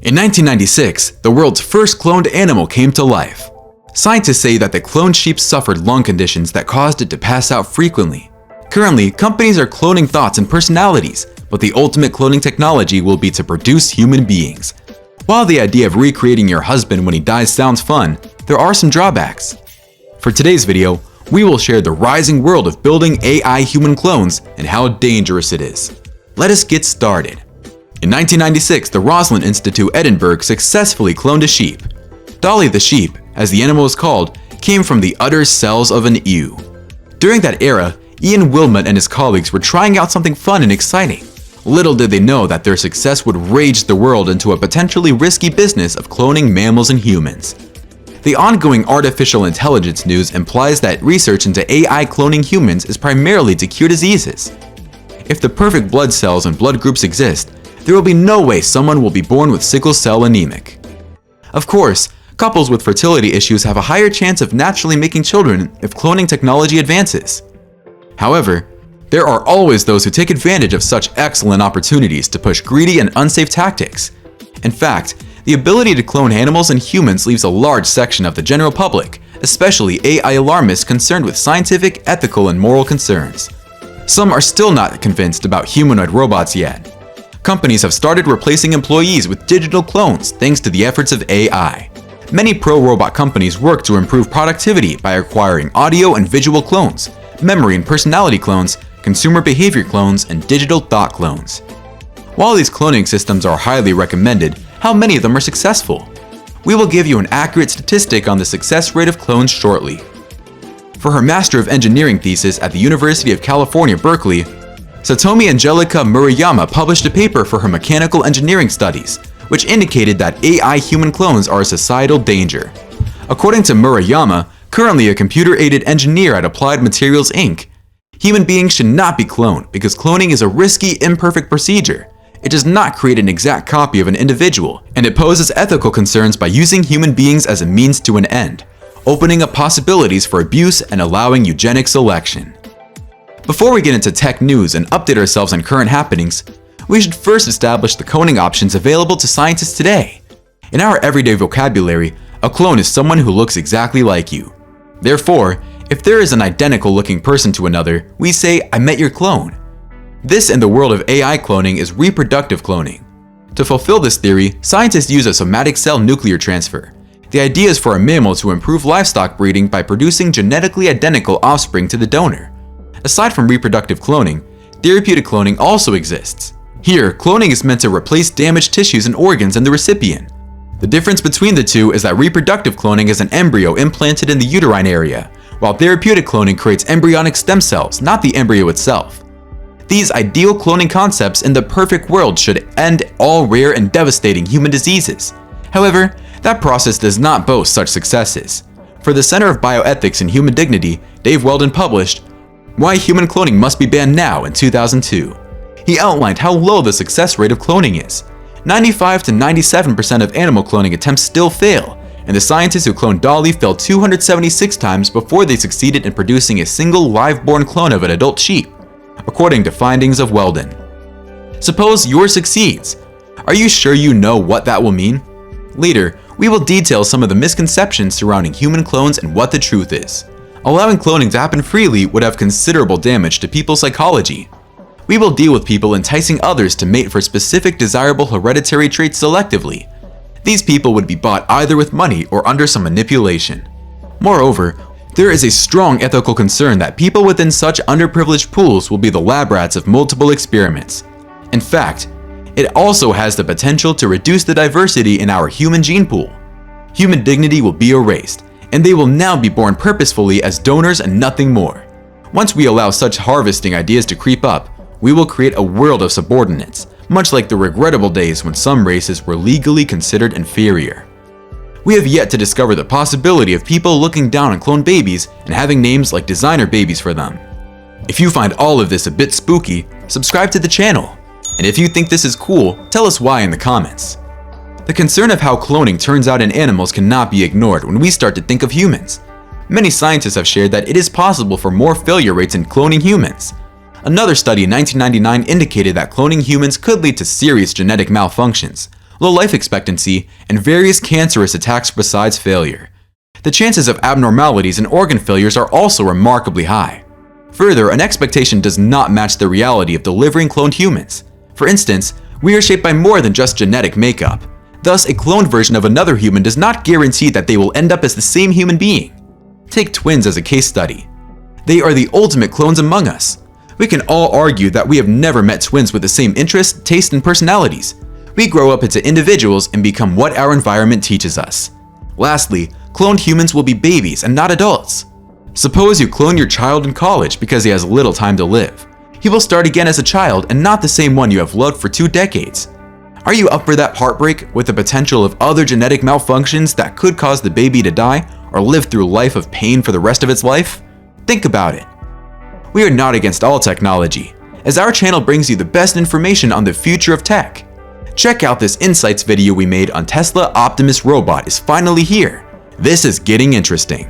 In 1996, the world's first cloned animal came to life. Scientists say that the cloned sheep suffered lung conditions that caused it to pass out frequently. Currently, companies are cloning thoughts and personalities, but the ultimate cloning technology will be to produce human beings. While the idea of recreating your husband when he dies sounds fun, there are some drawbacks. For today's video, we will share the rising world of building AI human clones and how dangerous it is. Let us get started. In 1996, the Roslin Institute Edinburgh successfully cloned a sheep. Dolly the sheep, as the animal is called, came from the udder cells of an ewe. During that era, Ian Wilmot and his colleagues were trying out something fun and exciting. Little did they know that their success would rage the world into a potentially risky business of cloning mammals and humans. The ongoing artificial intelligence news implies that research into AI cloning humans is primarily to cure diseases. If the perfect blood cells and blood groups exist, there will be no way someone will be born with sickle cell anemic. Of course, couples with fertility issues have a higher chance of naturally making children if cloning technology advances. However, there are always those who take advantage of such excellent opportunities to push greedy and unsafe tactics. In fact, the ability to clone animals and humans leaves a large section of the general public, especially AI alarmists concerned with scientific, ethical, and moral concerns. Some are still not convinced about humanoid robots yet. Companies have started replacing employees with digital clones thanks to the efforts of AI. Many pro-robot companies work to improve productivity by acquiring audio and visual clones, memory and personality clones, consumer behavior clones, and digital thought clones. While these cloning systems are highly recommended, how many of them are successful? We will give you an accurate statistic on the success rate of clones shortly. For her Master of Engineering thesis at the University of California, Berkeley, Satomi Angelica Murayama published a paper for her mechanical engineering studies, which indicated that AI human clones are a societal danger. According to Murayama, currently a computer-aided engineer at Applied Materials Inc., human beings should not be cloned because cloning is a risky, imperfect procedure. It does not create an exact copy of an individual, and it poses ethical concerns by using human beings as a means to an end, opening up possibilities for abuse and allowing eugenic selection. Before we get into tech news and update ourselves on current happenings, we should first establish the cloning options available to scientists today. In our everyday vocabulary, a clone is someone who looks exactly like you. Therefore, if there is an identical looking person to another, we say, "I met your clone." This in the world of AI cloning is reproductive cloning. To fulfill this theory, scientists use a somatic cell nuclear transfer. The idea is for a mammal to improve livestock breeding by producing genetically identical offspring to the donor. Aside from reproductive cloning, therapeutic cloning also exists. Here, cloning is meant to replace damaged tissues and organs in the recipient. The difference between the two is that reproductive cloning is an embryo implanted in the uterine area, while therapeutic cloning creates embryonic stem cells, not the embryo itself. These ideal cloning concepts in the perfect world should end all rare and devastating human diseases. However, that process does not boast such successes. For the Center of Bioethics and Human Dignity, Dave Weldon published Why Human Cloning Must Be Banned Now in 2002. He outlined how low the success rate of cloning is. 95 to 97% of animal cloning attempts still fail, and the scientists who cloned Dolly failed 276 times before they succeeded in producing a single live-born clone of an adult sheep, according to findings of Weldon. Suppose yours succeeds. Are you sure you know what that will mean? Later, we will detail some of the misconceptions surrounding human clones and what the truth is. Allowing cloning to happen freely would have considerable damage to people's psychology. We will deal with people enticing others to mate for specific desirable hereditary traits selectively. These people would be bought either with money or under some manipulation. Moreover, there is a strong ethical concern that people within such underprivileged pools will be the lab rats of multiple experiments. In fact, it also has the potential to reduce the diversity in our human gene pool. Human dignity will be erased, and they will now be born purposefully as donors and nothing more. Once we allow such harvesting ideas to creep up, we will create a world of subordinates, much like the regrettable days when some races were legally considered inferior. We have yet to discover the possibility of people looking down on cloned babies and having names like designer babies for them. If you find all of this a bit spooky, subscribe to the channel. And if you think this is cool, tell us why in the comments. The concern of how cloning turns out in animals cannot be ignored when we start to think of humans. Many scientists have shared that it is possible for more failure rates in cloning humans. Another study in 1999 indicated that cloning humans could lead to serious genetic malfunctions, low life expectancy, and various cancerous attacks besides failure. The chances of abnormalities and organ failures are also remarkably high. Further, an expectation does not match the reality of delivering cloned humans. For instance, we are shaped by more than just genetic makeup. Thus, a cloned version of another human does not guarantee that they will end up as the same human being. Take twins as a case study. They are the ultimate clones among us. We can all argue that we have never met twins with the same interests, tastes, and personalities. We grow up into individuals and become what our environment teaches us. Lastly, cloned humans will be babies and not adults. Suppose you clone your child in college because he has little time to live. He will start again as a child and not the same one you have loved for 2 decades. Are you up for that heartbreak with the potential of other genetic malfunctions that could cause the baby to die or live through a life of pain for the rest of its life? Think about it. We are not against all technology, as our channel brings you the best information on the future of tech. Check out this insights video we made on Tesla Optimus robot is finally here. This is getting interesting.